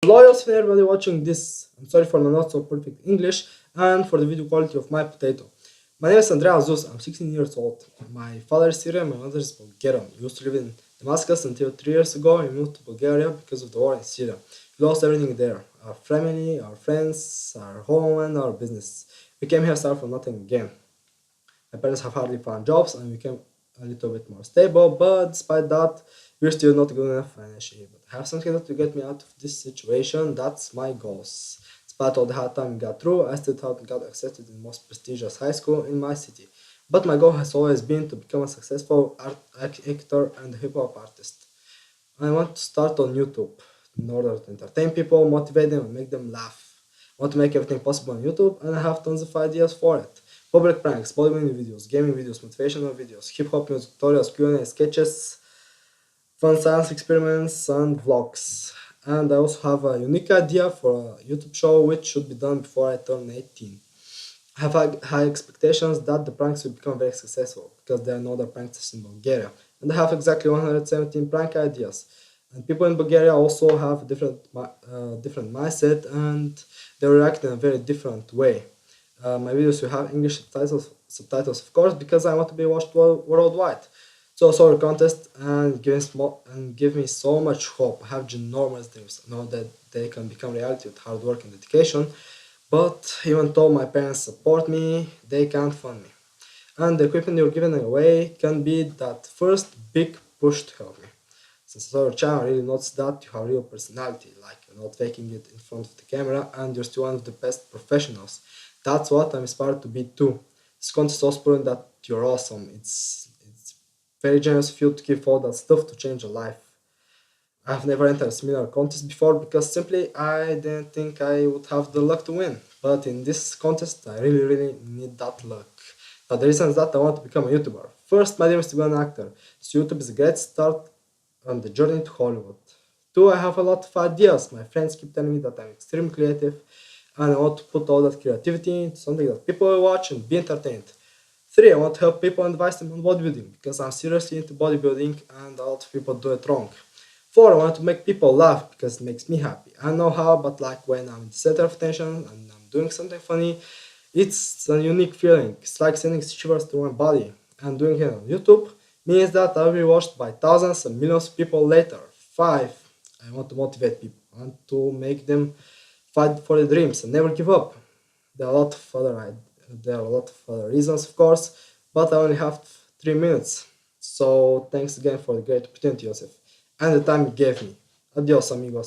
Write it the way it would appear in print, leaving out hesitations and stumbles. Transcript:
Lawyers for everybody watching this. I'm sorry for my not so perfect English and for the video quality of my potato. My name is Andrea Azus. I'm 16 years old. My father is Syrian, my mother is Bulgarian. We used to live in Damascus until 3 years ago. We moved to Bulgaria because of the war in Syria. We lost everything there. Our family, our friends, our home and our business. We came here start from nothing again. My parents have hardly found jobs and became a little bit more stable, but despite that, we're still not good enough financially. But I have something to get me out of this situation. That's my goals. Despite all the hard time we got through, I still thought got accepted in the most prestigious high school in my city. But my goal has always been to become a successful actor and hip hop artist. I want to start on YouTube in order to entertain people, motivate them, and make them laugh. I want to make everything possible on YouTube, and I have tons of ideas for it. Public pranks, bodybuilding videos, gaming videos, motivational videos, hip hop music tutorials, Q&A sketches, fun science experiments, and vlogs. And I also have a unique idea for a YouTube show which should be done before I turn 18. I have high expectations that the pranks will become very successful because there are no other pranksters in Bulgaria. And I have exactly 117 prank ideas. And people in Bulgaria also have different mindset and they react in a very different way. My videos will have English subtitles of course, because I want to be watched worldwide. So sorry contest and give me so much hope. I have ginormous dreams. I know that they can become reality with hard work and dedication. But even though my parents support me, they can't fund me. And the equipment you're giving away can be that first big push to help me. Since our channel really notes that you have real personality, like you're not faking it in front of the camera and you're still one of the best professionals. That's what I'm inspired to be too. This contest also proven that you're awesome. It's very generous of you to give all that stuff to change a life. I've never entered a similar contest before because simply I didn't think I would have the luck to win. But in this contest, I really need that luck. But the reason is that I want to become a YouTuber. First, my dream is to be an actor. So YouTube is a great start on the journey to Hollywood. Two, I have a lot of ideas. My friends keep telling me that I'm extremely creative and I want to put all that creativity into something that people will watch and be entertained. Three, I want to help people and advise them on bodybuilding because I'm seriously into bodybuilding and a lot of people do it wrong. Four, I want to make people laugh because it makes me happy. I don't know how, but like when I'm the center of attention and I'm doing something funny, it's a unique feeling. It's like sending shivers to my body. And doing it on YouTube means that I'll be watched by thousands and millions of people later. Five, I want to motivate people. I want to make them fight for their dreams and never give up. There are a lot of other reasons, of course, but I only have 3 minutes. So thanks again for the great opportunity, Joseph, and the time you gave me. Adios, amigos.